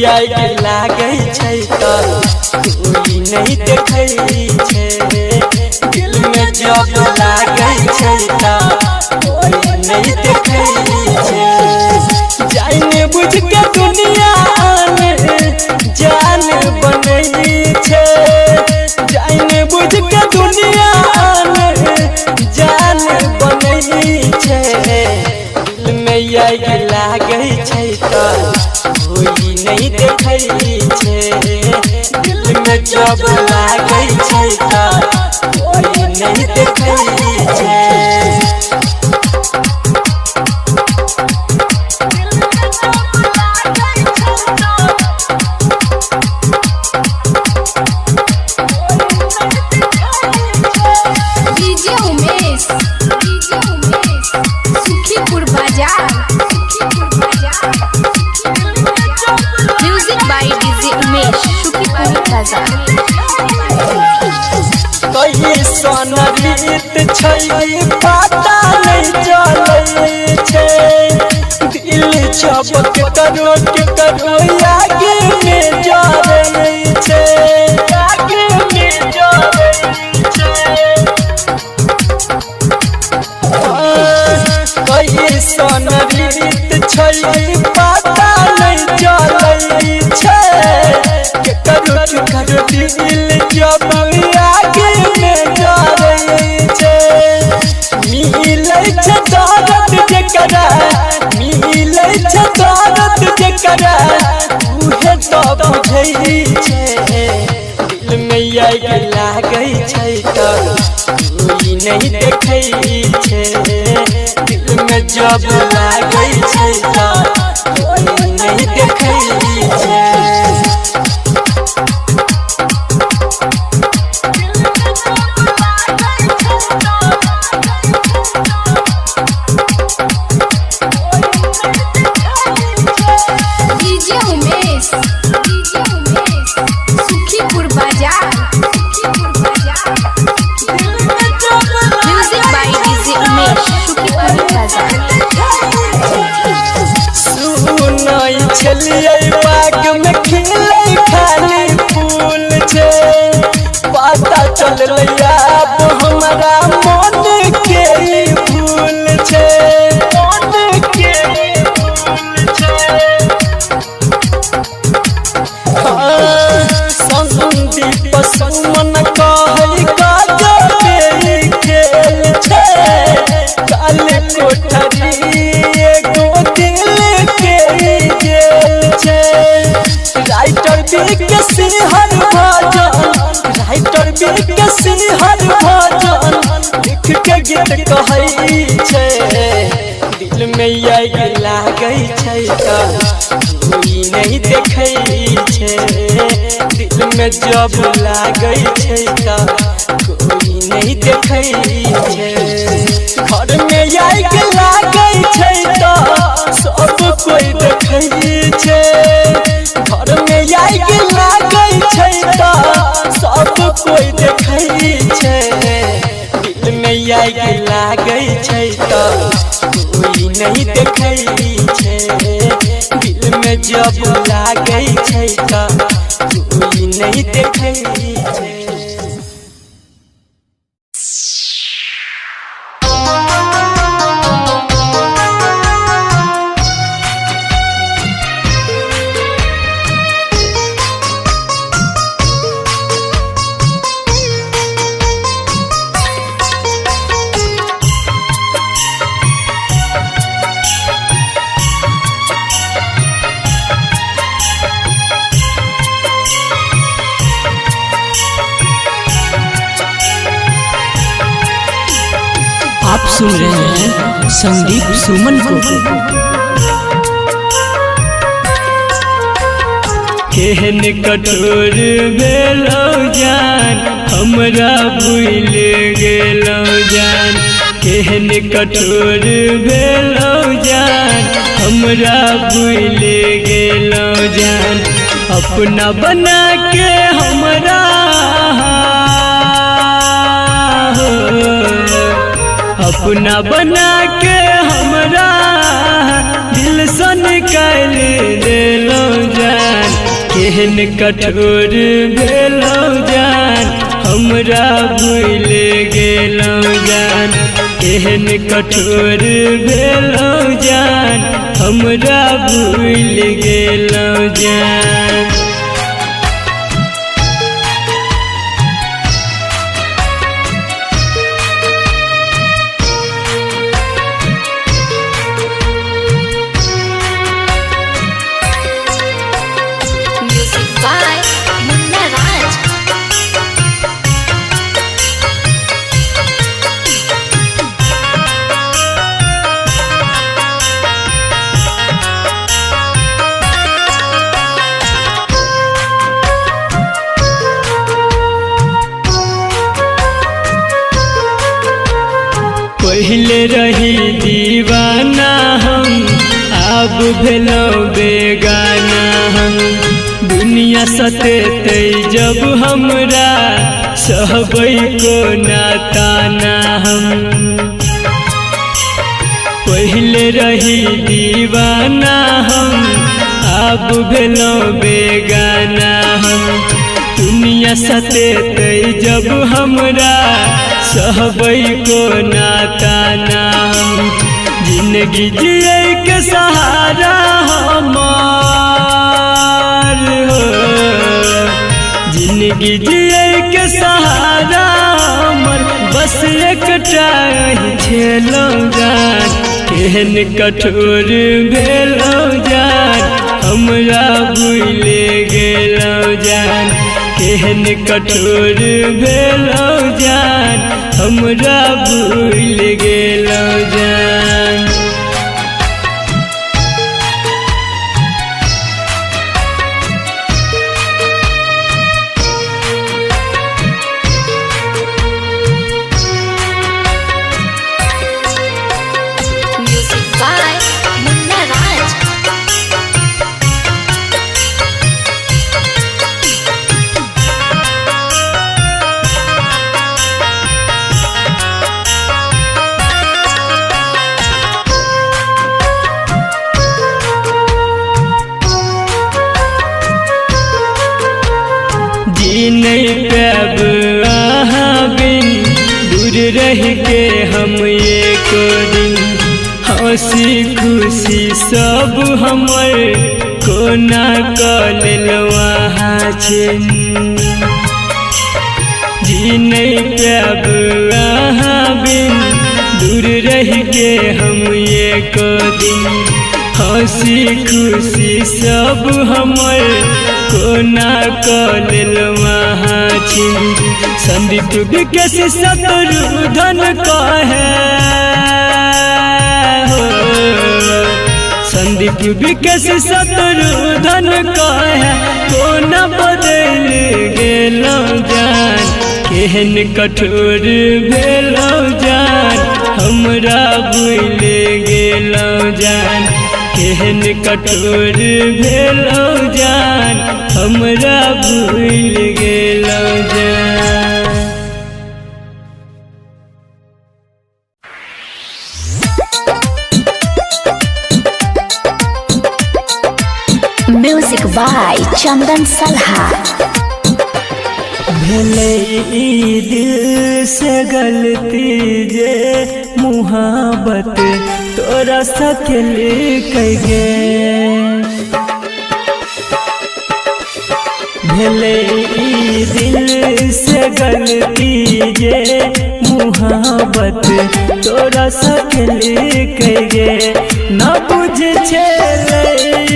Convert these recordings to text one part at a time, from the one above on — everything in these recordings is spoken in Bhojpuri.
मैया के लागे छै त कोई नहीं देखै छै। दिल में जब लागे छै त कोई नहीं देखै छै। जाने बुझ के दुनिया में जान बनै छै। जाने बुझ के दुनिया में जान बनै छै। दिल मैया के लागे छै त कोई नहीं देखै छै। दिल में जब लागे छै त कोई नहीं देखै छै। कैसन रीत छै पता नहीं चलै छै। दिल जब करो आगे में जरै छै। आगे में जरै छै। कैसन रीत छै पता नहीं चलै छै। करो दिल जब आगे में जरै छै। मिलै छै दर्द जेकरा मिलै छै दर्द जेकरा उहे तो बुझै छै। दिल मैया के लागे छै त कोई नहीं देखै छै। दिल में जब लागे छै त कोई नहीं देखै छै। छलिए बाग में खिले खाली फूल छै। पता चललै अब हमारा मन के फूल छै। मन के फूल छै। संदीप सुमन कहै गजबे खेल छै। काले कोठरी एगो दिल के जेल छै। राइटर के सिंहर भजन राइटर के सिंहर भजन लिख के गीत कहै छै। दिल मैया के लागे छै त कोई नहीं देखै छै। दिल में जब लागे छै त कोई नहीं देखै छै। घर में आग लागे छै त सब कोई देखै छै। घर में आग लागे छै त सब कोई देखै छै। दिल में आग लागे छै त कोई नहीं देखै छै। दिल में जब लागे छै त कोई नहीं देखै छै। आप सुन रहे हैं संदीप सुमन को। केहन कठोर भेलौ जान हमरा भूल गेलौ जान। केहन कठोर भेलौ जान हमरा भूल गेलौ जान। अपना बना के हमरा अपना बना के हमरा दिल से निकाल देलो जान। केहन कठोर भेलौ जान हमरा भूल गेलौ जान। केहन कठोर भेलौ जान हमरा भूल गेलौ जान। Music by Munna Raj. पहले रही दीवाना हम अब भेलौ बेगाना हम। दुनिया सतेतै जब हमरा सहबै को नाताना हम। पहले रही दीवाना हम अब भेलौ बेगाना हम। दुनिया सतेतै जब हमरा सहबै को नाताना हम। जिंदगी जिए के सहारा हमार हो। जिंदगी जिए के सहारा हमर बस एकटा छेलौ जान। केहन कठोर भेलौ जान हमरा भूल गेलौ जान। केहन कठोर भेलौ जान हमरा भूल गेलौ जान। Music by Munna Raj. जी नहीं पाब अहाँ बिन दूर रह के हम एक दिन। हंसी खुशी सब हमर कोना कऽ लेलौ अहाँ छिन। जी नहीं पाब अहाँ बिन दूर रह के हम एक दिन। हंसी खुशी सब हमर कोना कऽ लेलौ अहाँ छिन। संदीप विकेश शत्रुधन कहे हो। संदीप विकेश शत्रुधन कहे कोना बदल गेलौ जान। केहन कठोर भेलौ जान हमरा भूल गेलौ जान। केहन कठोर भेलौ जान हमरा भूल गेलौ जान। Music by Chandan Salha. भेलै ई दिल से गलती जे मुहाबत तोरा सकेल कइगे। भेलै ई दिल से गलती जे मुहाबत तोरा सकेल कइगे। न बुझ छेलै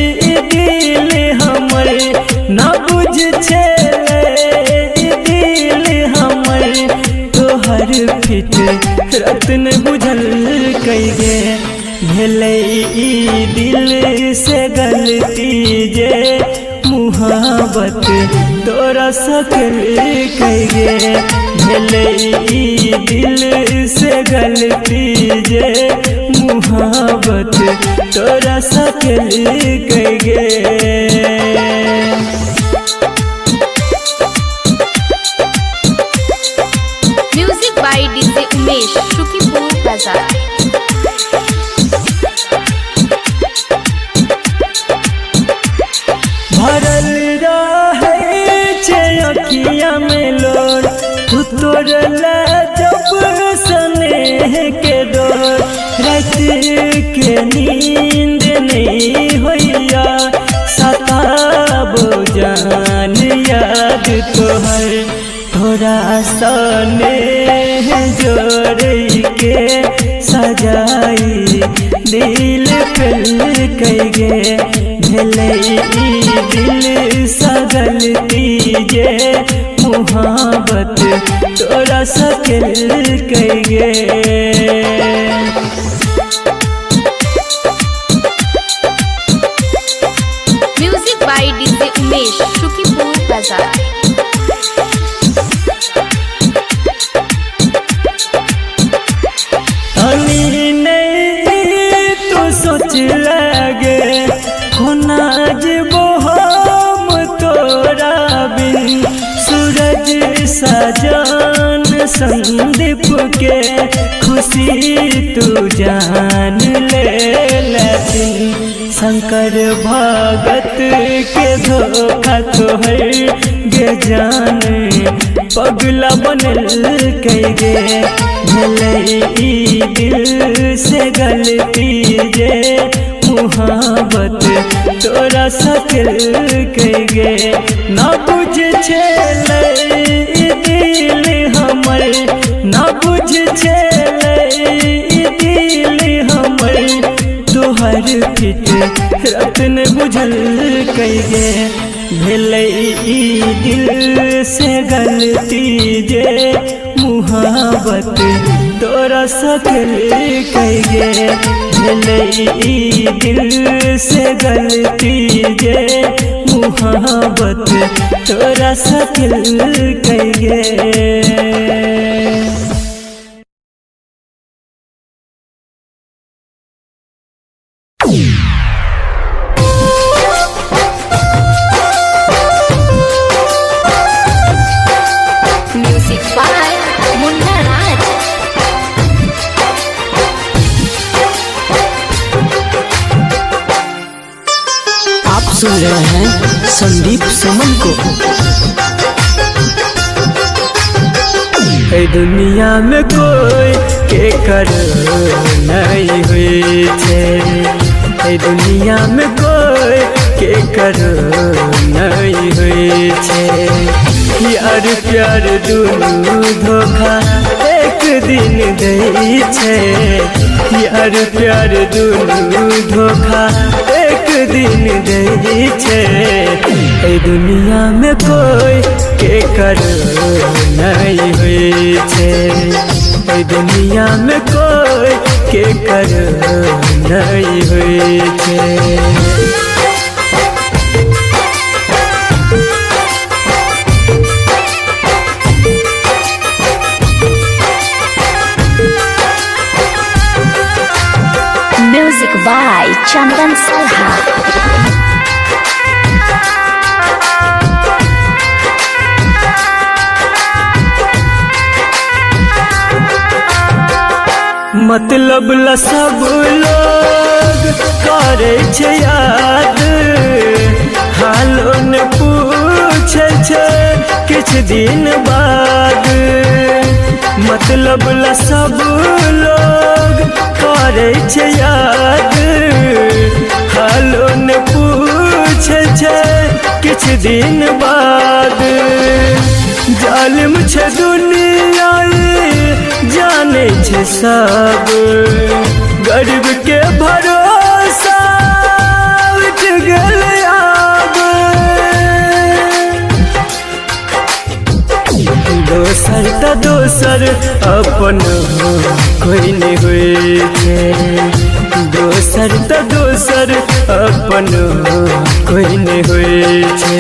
ई दिल हमर न बुझ छेलै तोहर फिट रत्न बुझल कइगे। भेलै ई दिल से गलती जे मुहाबत तोरा सकेल कइगे। भेलै ई दिल से गलती जे मुहाबत तोरा सकेल कइगे। Music by DJ Umesh, Shukipur Bazaar. भरल अखिया में लोर तू तोड़ला जब स्नेह के डोर रात के नींद नहीं होइया सताबो जान याद तोहर थोड़ा सने जोड़ के सजाई दिल पे कइगे भले दिल सगलती जे मुहाबत तोरा सकल कइगे। Music by DJ Umesh Shukipur Bazar. सोच लगे होना जबो हम तोरा बिन सूरज सजान संदीप के खुशी तू जान ले लेकिन शंकर भगत के धोखा तोहर गे जान पगला बनल कइगे भले दिल से गलती जे मुहाबत तोरा सकल कइगे ना बुझ छेलै दिल हमर ना बुझ छेलै दिल हमर तोहर पिट रत्न बुझल कइगे भले दिल से गलती जे मुहाबत तोरा सकल कइगे भले दिल से गलती जे मुहाबत तोरा सकल कइगे। म्यूजिक बाय मुन्ना राज। आप सुन रहे हैं संदीप सुमन को। दुनिया में कोई के कर नहीं हुई छे दुनिया में कोई के कर नहीं हुई छे यार प्यार दुनू धोखा एक दिन दै छे यार प्यार दुनू धोखा एक दिन दै छे दुनिया में कोई के कर नहीं हुई छे दुनिया में कोई के कर नहीं हुई छे। म्यूजिक बाय चंदन सलहा। मतलब ला सब लोग करे छे याद हालो ने पूछे छे किछ दिन बाद मतलब ला सब लोग करे छे याद हालो ने पूछे छे किछ दिन बाद जालिम छे दुनिया जाने छे सब गरीब के भरोसा उठ गल आब दोसर त दोसर अपन कोई नहीं हुई छे दोसर त दोसर अपन कोई नहीं हुई छे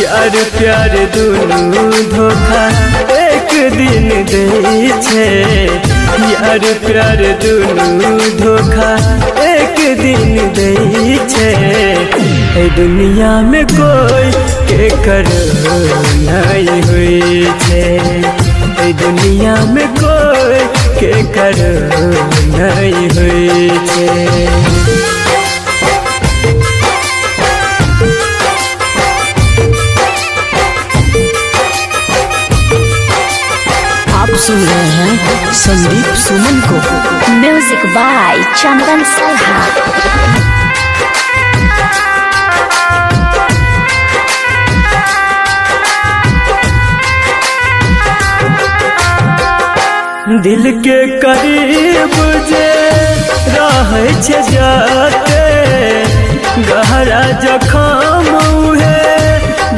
यार प्यार दुनू धोखा एक दिन दै छे यार प्यार दुनू धोखा एक दिन दै छे दुनिया में कोई के कर नहीं हुई छे दुनिया में कोई के कर नहीं हुई छे। सुन रहे हैं संदीप सुमन को। म्यूजिक बाय चंदन सलहा। दिल के करीब जे रहै छै जाते गहरा जखम उहे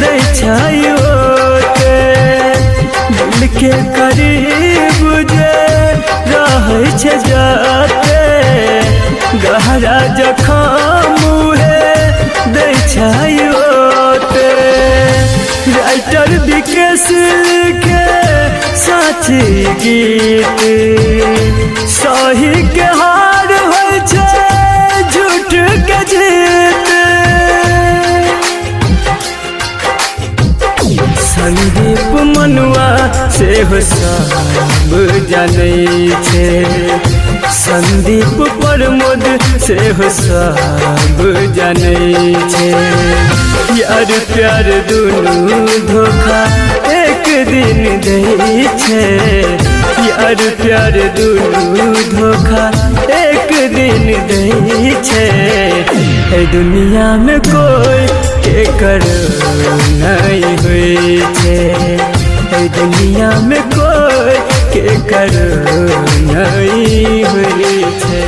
दै छै ओते। दिल के करीब जे रहै छै जाते गहरा जखम उहे दै छै ओते। राइटर विकेश लिखे साची गीत सही के हार होइ छै झूठ के जीत। संदीप मनुआ से हो सब जानै छै। संदीप प्रमोद से हो सब जानै छै। यार प्यार दुनू धोखा एक दिन दै छै। यार प्यार दुनू धोखा एक दिन दै छै। ए दुनिया में कोई केकर नहीं हुई छै। ए दुनिया में कोई केकर नहीं हुई छै।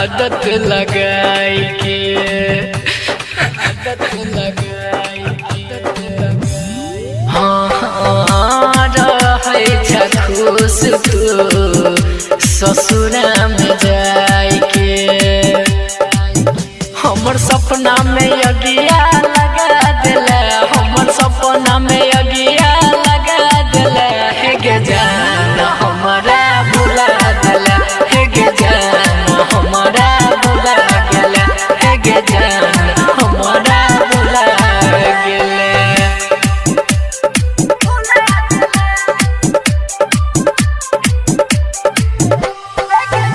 आदत लगाई के हाँ रहे खुश तू ससुरा में जाई के। हमर सपना में अगिया लगा दिला। हमर सपना में अगिया लगा दिला। हे गे जान हमारा भुला दिला। हे गे जान हमारा भुला गेला। हे गे जान हमारा भुला गेला।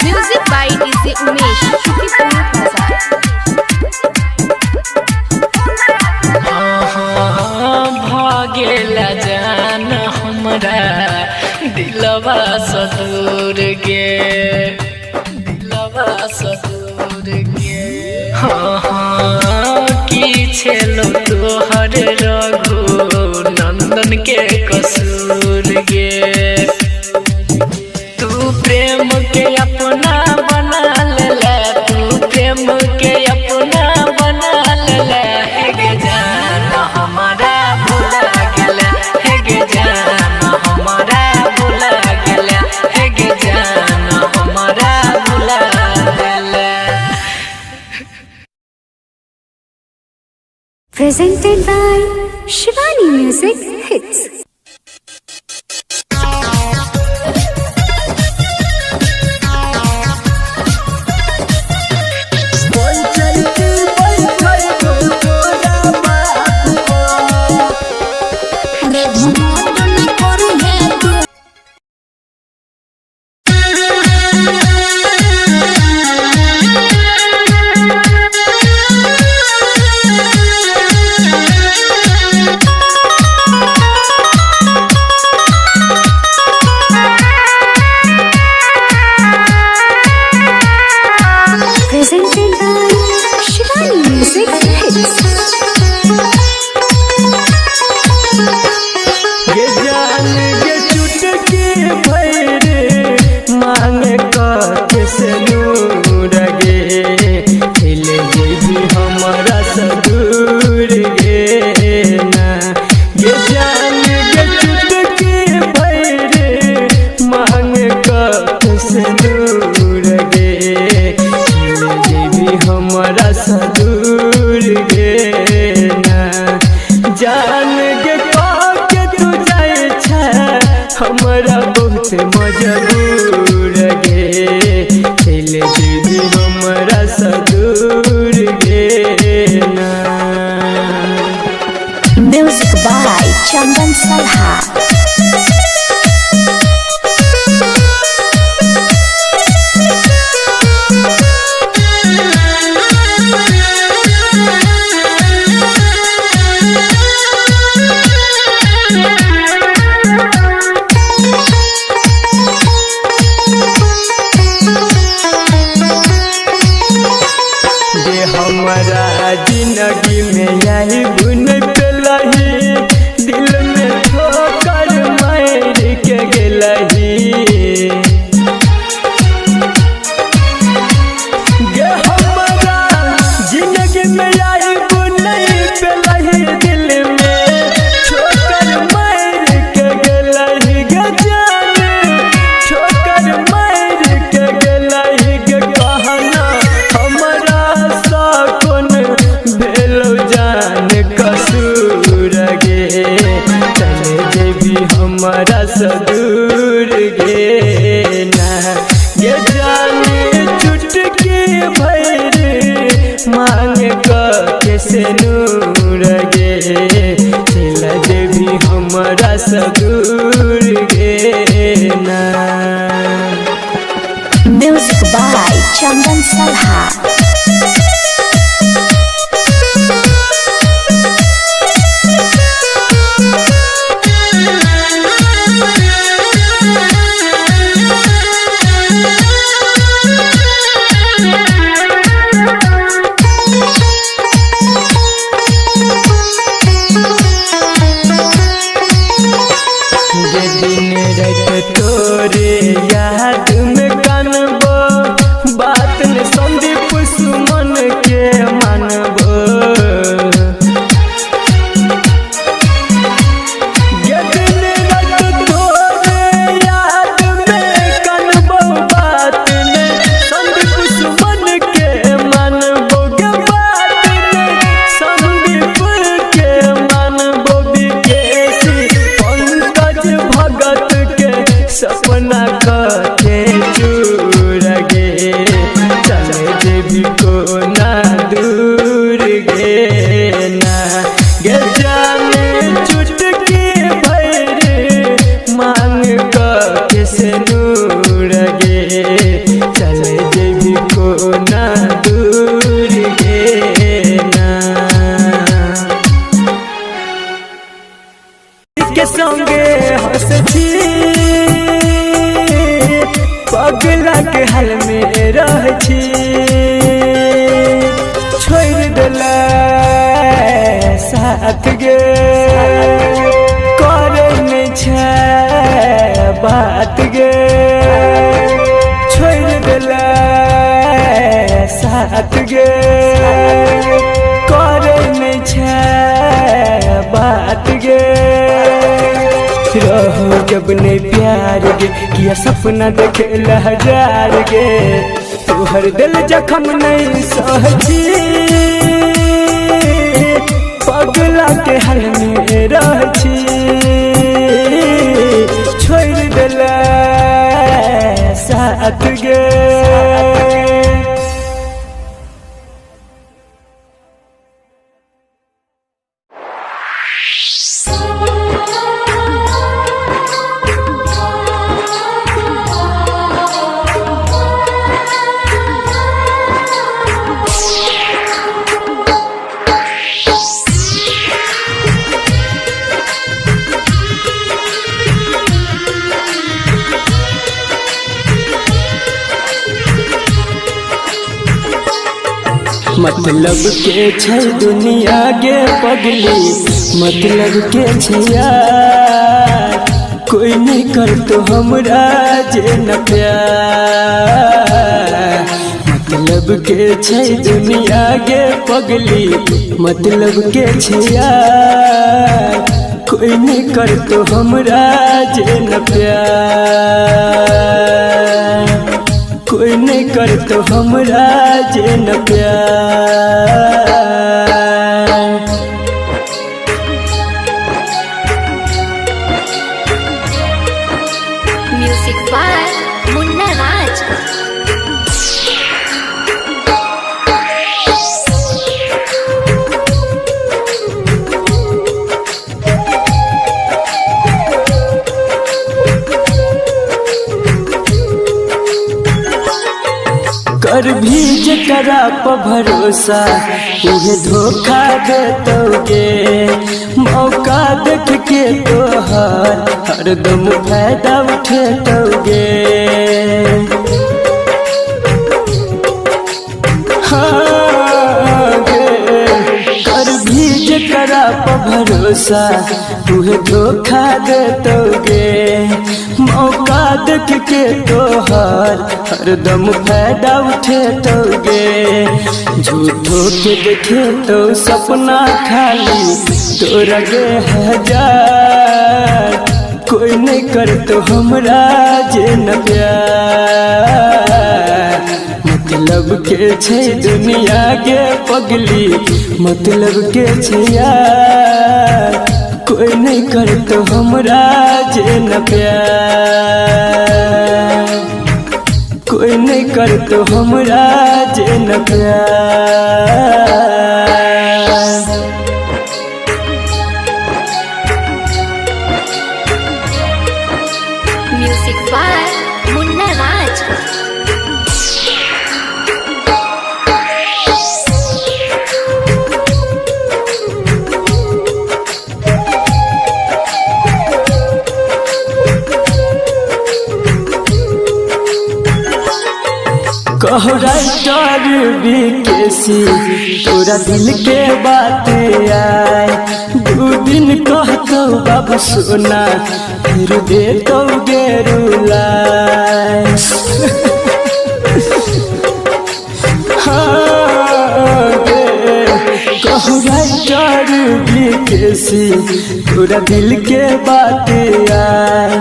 म्यूजिक बाय डीजे उमेश शुक्रिया बाजार। भागेला जान हमरा दिलवा सदूर गे। दिलवा सदूर गे हाँ की छेलो तोहर रघु नंदन के कसूर गे। तू प्रेम के अपना बना ले। तू प्रेम के अपना बना ले। हे गे जान हमारा भुला गेला। हे गे जान हमारा भुला गेला। हे गे जान हमारा भुला गेला। Presented by Shivani Music Hits. Chandan Salha. हमारा जिंदगी में यही गुन पेलही, दिल में ठोकर मार के गेलही। गे हमारा जिंदगी में यही गुन पेलही, दिल में ठोकर मार के गेलही। गे जान ठोकर मार के गेलही। गे कहना हमारा कौन भेलो जान कसूर गे, चले जेबी हमारा सदूर गे ना। गे जान चुटकी भैर मांग के से नूर गे, चला जेबी हमारा सदूर गे ना। Music by Chandan Salha. तोरे याद में कानबो, बात ने संदीप सुमन के मानबो। दिन रात तोरे याद में कानबो, बात ने संदीप सुमन के मानबो। गे बात ने संदीप के मानबो। विकेशी पंकज भगत सपना के चूर गे, चले जेबी को ना दूर गे ना। गे जाने चुटकी भैर मांग के से नूर गे, चले जेबी को ना दूर गे ना। के संगे हंसती पगला के हाल में रह छी, छोड़ देला साथ गे, करे नहीं छे बात गे। छोड़ देला साथ गे, करे नहीं छे बात गे। रहो जब ने प्यार गे, किया सपना देखे हजार गे। तोहर दिल जखम नहीं सहची, पगला के हाल में रहची। छोड़ देला साथ गे। मतलब के छै दुनिया गे पगली, मतलब के छै यार। कोई नहीं कर तो हमरा जे न प्यार। मतलब के छै दुनिया गे पगली, मतलब के छै यार। कोई नहीं कर तो हमरा जे न प्यार। कोई नहीं कर तो हमरा जे न प्यार। म्यूजिक बाय मुन्ना राज। कर भी जकरा पर भरोसा उहे धोखा देतोगे। मौका देख के तोहर हरदम फायदा उठेतोगे। हाँ कर भी जकरा पर भरोसा उहे धोखा देतोगे। मौका देख के तोहर हरदम फायदा उठेतोगे। झूठो के देखे तो सपना खाली तोरा गे हजार। कोई नहीं कर तो हमरा जे न प्यार। मतलब के छै दुनिया के पगली, मतलब के छै यार। कोई नहीं कर तो हमरा जे न प्यार। कोई नहीं कर तो हमरा जे न प्यार। म्यूजिक बाय मुन्ना राज। कहो राइटर बीकेसी तोरा दिल के बात आए। 2 दिन कहतो बाबू सोना फिर देतो गेरुलाए। कहो राइटर बीकेसी तोरा दिल के बात आए।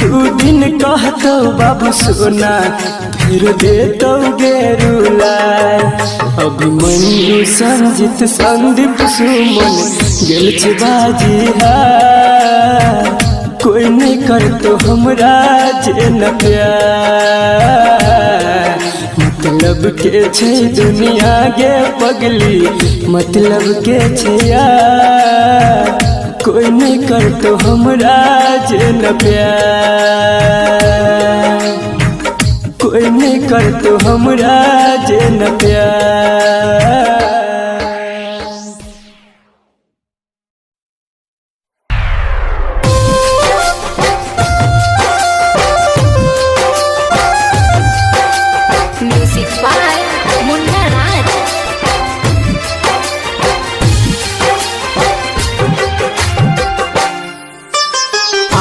2 दिन कहतो बाबू सोना फिर देतो गेरुलाए। अभिमन्यु संजित संदीप सुमन गेल छै बाजी हार। कोई नहीं कर तो हमरा जे न प्यार। मतलब के छै दुनिया गे पगली, मतलब के छै यार। कोई नहीं कर तो हमरा जे न प्यार। कोई नहीं कर तो हमरा जे न प्यार। म्यूजिक बाय मुन्ना राज।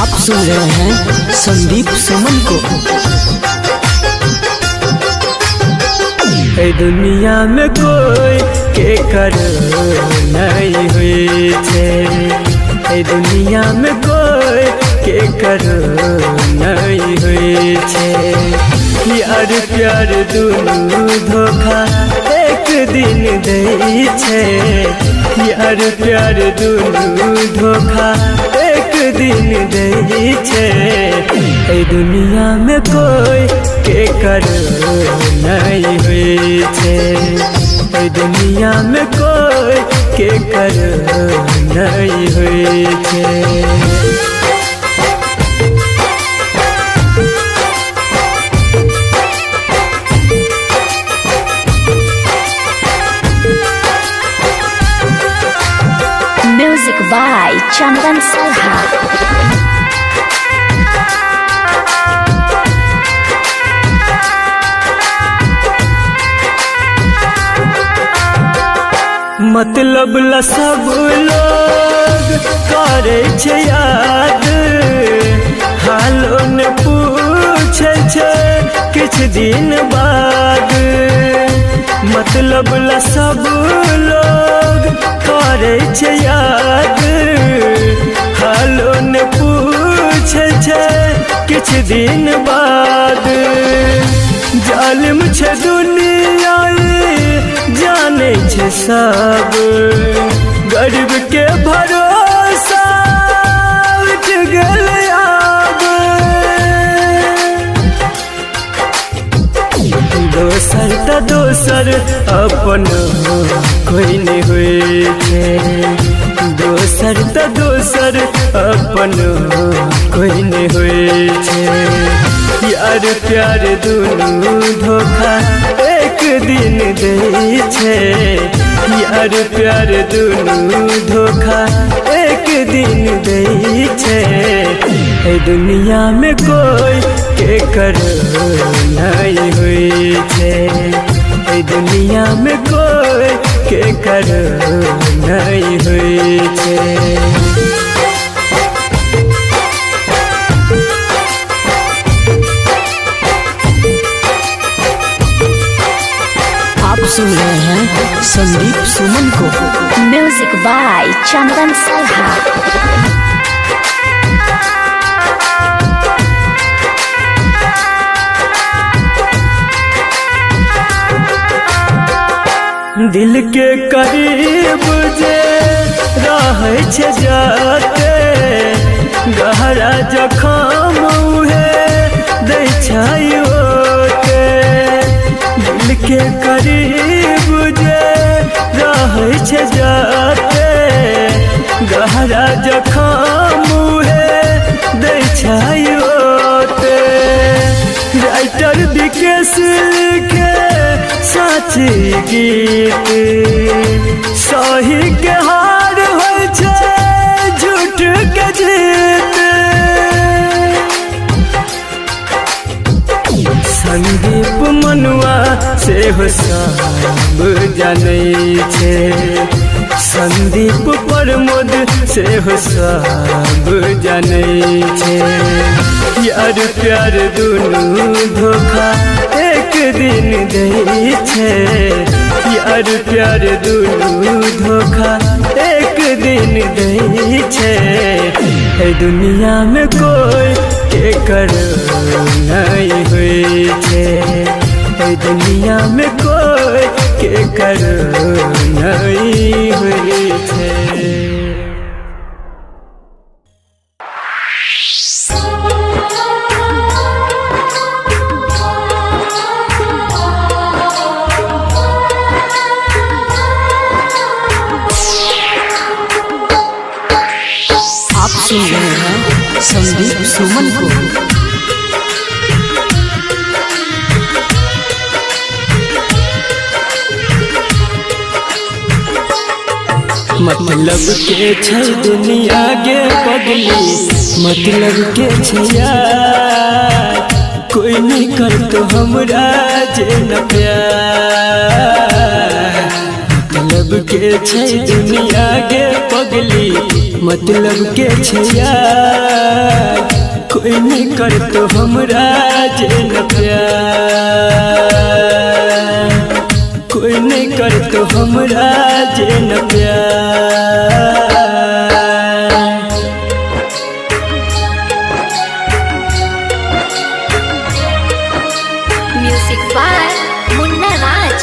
आप सुन रहे हैं संदीप सुमन को। ए दुनिया में कोई के कर नहीं हुई छे। ए दुनिया में कोई के कर नहीं हुई छे। यार प्यार दुनू धोखा एक दिन दे छे। यार प्यार दुनू धोखा एक दिन दे छे। ए दुनिया में कोई के कर नहीं हुई छे। ए दुनिया में कोई के कर नहीं हुई छे। Music by Chandan Salha. मतलब ला सब लोग करे छे याद। हालो ने पूछे छे किछ दिन बाद। मतलब ला सब लोग करे छे याद। हालो ने पूछे छे किछ दिन बाद। जालिम छे दुनिया जाने छे सब। गरीब के भरोसा उठ गेल अब। दोसर त दोसर अपन कोई नहीं हुई छे। दोसर त दोसर अपन कोई नहीं हुई छे। यार प्यार दुनू धोखा एक दिन दै छै यार प्यार दुनू धोखा एक दिन दै छै दुनिया में कोई के कर नहीं हुई छै दुनिया में कोई के कर नहीं हुई छै। आप सुन रहे हैं संदीप सुमन को। म्यूजिक बाय चंदन सलहा। दिल के करीब जे रहै छै जाते गहरा जखम उहे दै छै ओते दिल के करीब जे रहै छै जाते गहरा जखम उहे दै छै ओते राइटर विकेश लिखे साची गीत सही के हार होइ छै झूठ के जीत संदीप मनुआ से हो सब जानै छै संदीप प्रमोद से हो सब जानै छै यार प्यार दुनू धोखा एक दिन दै छै यार प्यार दुनू धोखा एक दिन दै छै दुनिया में कोई के कर नहीं हुई छै दुनिया में कोई के कर नहीं हुई छै। आप सुन रहे हैं संदीप सुमन को। मतलब के छै दुनिया के पगली मतलब के छै यार कोई नहीं कर तो हमरा जे न प्यार मतलब के छै दुनिया के पगली मतलब के छै यार कोई नहीं कर तो हमरा जे न प्यार कोई नहीं कर तो हमरा जे न प्यार। म्यूजिक बाय मुन्ना राज।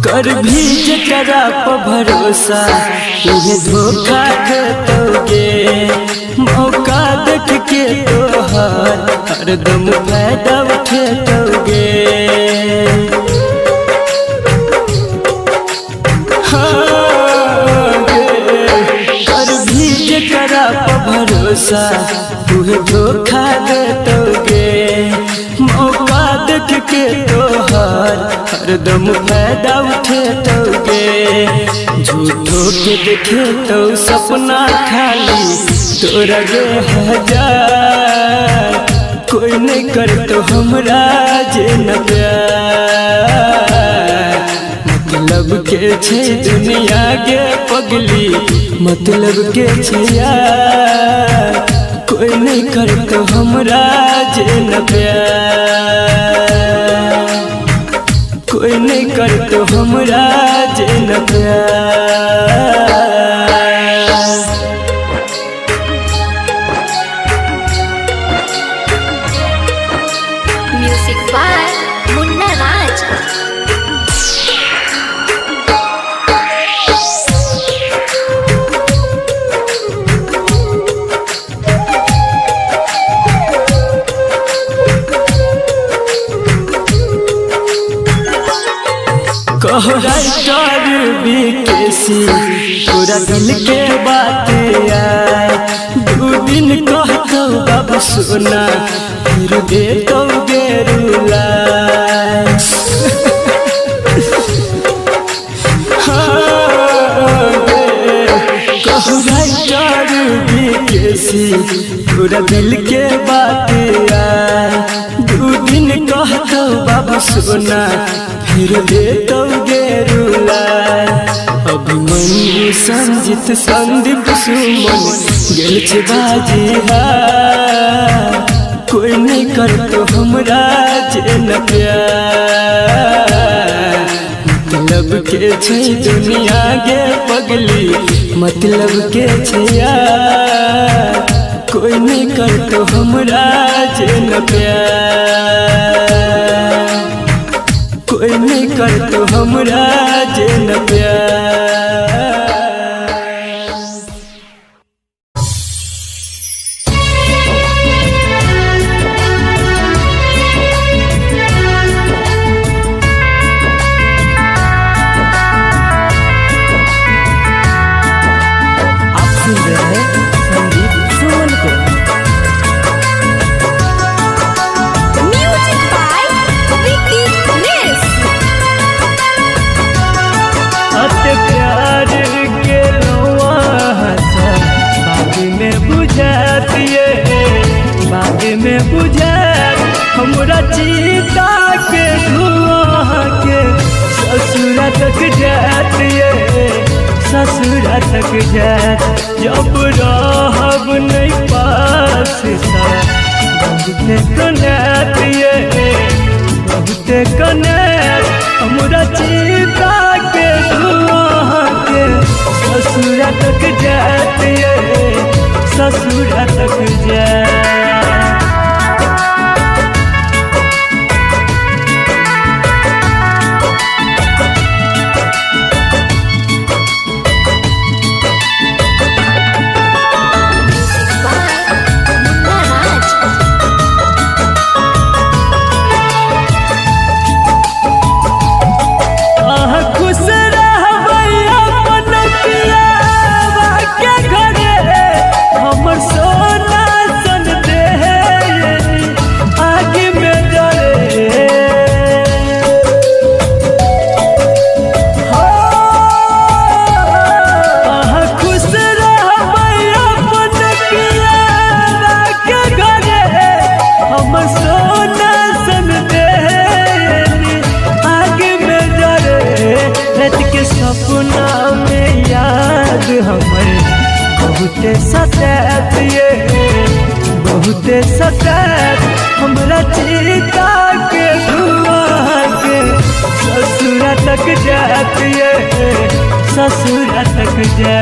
कर भी जरा पर भरोसा तुझे धोखा दोगे मौका देख के तोहार हरदम फायदा उठोगे कर भी जरा पर भरोसा तुझे धोखा दोगे मौका देख के तोहार हरदम फायदा उठोगे झूठो के देखे तो सपना खाली तोरा गे हजार कोई नहीं कर तो हमरा जे न प्यार मतलब के छै दुनिया के पगली मतलब के छै यार कोई नहीं कर तो हमरा जे न प्यार कोई नहीं कर तो हमरा जे न प्यार। म्यूजिक बाय मुन्ना राज। कहो राइटर बीकेसी पूरा दिल के बात आए 2 दिन कहतो बाबू सोना फिर दे तो गेरुला कहो राइटर बीकेसी पूरा दिल के बात आए 2 दिन कहतो बाबू सोना फिर दे तो गेरुला अभिमन्यु संजित संदीप सुमन गेल छे बाजी कोई नहीं कर तो हमरा जे न प्यार मतलब के छै दुनिया गे पगली मतलब के छै यार कोई नहीं कर तो हमरा जे न प्यार कोई नहीं कर तो हमरा जे न प्यार आप सुन रहे हैं संदीप सुमन को। म्यूजिक बाय विकी रेस। अते प्यार के लौसा बाद में बुझातिए बाद में बुझात हमरा चीता के धुआं के ससुरा तक जातिए ससुरा तक जात जब रहब नहीं पास बहुते कनातिए बहुते कनात हमरा चीता के धुआं के ससुरा तक जातिए ससुरा तक जात खुश रहबै अपन पियावा के घरे हमर सोना सन देहनी आगे में डरे खुश रहबै अपन पियावा के घरे हमर सोना सन देहनी आगे में डरे रात के सपना में याद हमर बहुते सतातिए बहुते सतात हमरा चीता के धुआं के ससुरा तक जातिए ससुरा तक जा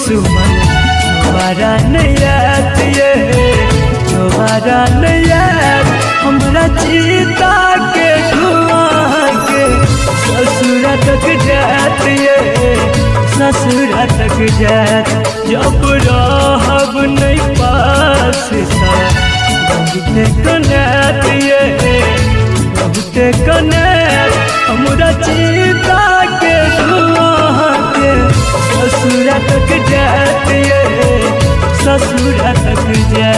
सुमन दोबारा नहीं आतिए दोबारा नहीं आत हमरा चीता के धुआं के ससुरा तक जातिए ससुरा तक जात जब रहब नहीं पास बहुते कनातिए बहुते कनात हमरा चीता के धुआं के ससुरा तक जातिए ससुरा तक जा